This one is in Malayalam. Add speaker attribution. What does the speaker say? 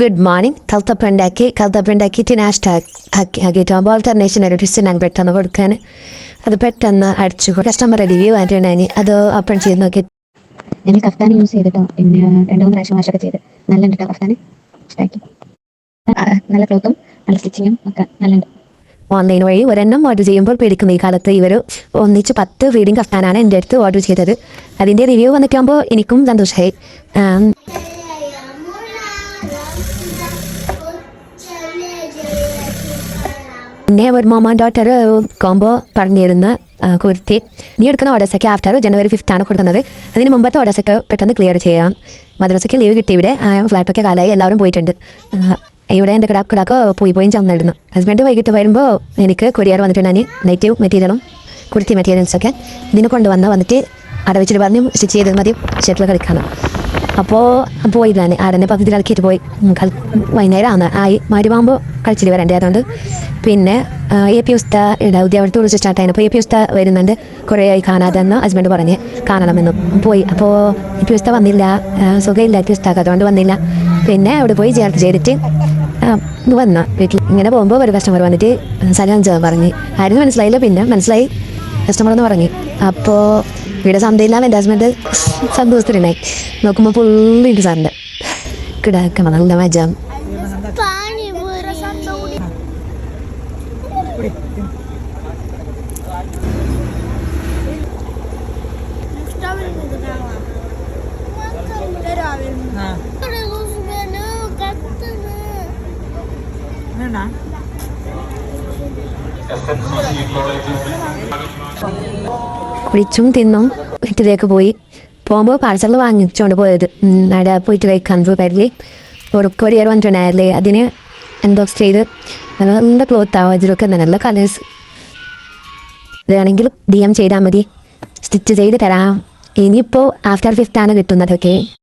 Speaker 1: ഗുഡ് മോർണിംഗ് കൽത്തപ്പുണ്ടാക്കിയിട്ട് നാഷ്ട ആക്കിയിട്ടാകുമ്പോൾ ആൾട്ടർനേഷൻ ഒരു ട്വിസ്റ്റ് ഞാൻ പെട്ടെന്ന് കൊടുക്കാൻ അത് പെട്ടെന്ന് അടിച്ചു കസ്റ്റമർ റിവ്യൂ ആയിട്ടുണ്ടായി അത് ഓപ്പൺ ചെയ്ത് നോക്കി.
Speaker 2: ഞാൻ കഫ്താൻ യൂസ് ചെയ്തിട്ടോ, പിന്നെ 2-3 പ്രാവശ്യം വാഷൊക്കെ ചെയ്ത് നല്ലുണ്ട് കേട്ടോ. കഫ്താൻ ഇഷ്ടമാക്കി, നല്ല ക്ലോത്തും നല്ല സ്റ്റിച്ചിങ്ങും ഒക്കെ നല്ലുണ്ട്.
Speaker 1: ഓൺലൈൻ വഴി ഒരെണ്ണം ഓർഡർ ചെയ്യുമ്പോൾ പേടിക്കുന്ന ഈ കാലത്ത് ഇവർ ഒന്നിച്ച് 10 റീഡിങ് കഫ്താനാണ് എൻ്റെ അടുത്ത് ഓർഡർ ചെയ്തത്. അതിൻ്റെ റിവ്യൂ വന്നിട്ടാകുമ്പോൾ എനിക്കും സന്തോഷമായി. പിന്നെ ഒരു മോമ ഡോട്ടർ കോംബോ പറഞ്ഞിരുന്ന കുർത്തി നീ എടുക്കുന്ന ഓർഡേഴ്സൊക്കെ ആഫ്റ്റർ January 5th കൊടുക്കുന്നത്. അതിന് മുമ്പത്തെ ഓർഡേഴ്സൊക്കെ പെട്ടെന്ന് ക്ലിയർ ചെയ്യാം. മദ്രസയ്ക്ക് ലീവ് കിട്ടി. ഇവിടെ ഫ്ലാറ്റൊക്കെ കാലമായി എല്ലാവരും പോയിട്ടുണ്ട്. ഇവിടെ എൻ്റെ കിടാക്ക് പോയി ചെന്നിരുന്നു. ഹസ്ബൻഡ് വൈകിട്ട് വരുമ്പോൾ എനിക്ക് കൊറിയർ വന്നിട്ടുണ്ടായി നെറ്റീവ് മെറ്റീരിയലും കുർത്തി മെറ്റീരിയൽസൊക്കെ ഇതിന് വന്നിട്ട് അവിടെ വെച്ചിട്ട് പറഞ്ഞു സ്റ്റിച്ച് ചെയ്ത് മതി ഷർട്ടിൽ കളിക്കണം. അപ്പോൾ പോയില്ലാന്ന് ആടന്നെ പദ്ധതി കളിക്കിട്ട് പോയി. വൈകുന്നേരം ആയി മാരിവാകുമ്പോൾ കളിച്ചിട്ട് വരണ്ടേ. അതുകൊണ്ട് പിന്നെ AP ഉസ്ത ഉദ്യോഗ ടൂറിസ്റ്റ് സ്റ്റാർട്ട് ആയിരുന്നു. അപ്പോൾ AP ഉസ്ത വരുന്നുണ്ട്, കുറേ ആയി കാണാതെന്ന് ഹസ്ബൻഡ് പറഞ്ഞ് കാണണമെന്നും പോയി. അപ്പോൾ AP ഉസ്ത വന്നില്ല, സുഖമില്ല AP ഉസ്താക്ക്, അതുകൊണ്ട് വന്നില്ല. പിന്നെ അവിടെ പോയി ചെയ്തിട്ട് വന്ന വീട്ടിൽ. ഇങ്ങനെ പോകുമ്പോൾ ഒരു കസ്റ്റമർ വന്നിട്ട് സലാം പറഞ്ഞ് ആയിരുന്നു മനസ്സിലായില്ല. പിന്നെ മനസ്സിലായി കസ്റ്റമർ എന്ന് പറഞ്ഞു. അപ്പോൾ ഇവിടെ സന്ധ്യയില്ലാതെ എൻ്റെ ഹസ്ബൻഡ് സന്തോഷത്തിലുണ്ടായി. നോക്കുമ്പോൾ ഫുള്ളിട്ട് സാറിൻ്റെ കിടാക്കണം നല്ല മജാം. കുടിച്ചും തിന്നും വീട്ടിലേക്ക് പോയി. പോകുമ്പോൾ പാഴ്സൽ വാങ്ങിച്ചുകൊണ്ട് പോയത്. അവിടെ പോയിട്ട് കഴിക്കാൻ പേരിൽ കൊറിയർ വന്നിട്ടുണ്ടായില്ലേ, അതിന് അൺബോക്സ് ചെയ്ത് നല്ല ക്ലോത്താവും. അതിലൊക്കെ നല്ല കളേഴ്സ്. ഇതാണെങ്കിൽ DM ചെയ്താൽ മതി, സ്റ്റിച്ച് ചെയ്ത് തരാം. ഇനിയിപ്പോൾ ആഫ്റ്റർ 5th കിട്ടുന്നതൊക്കെ.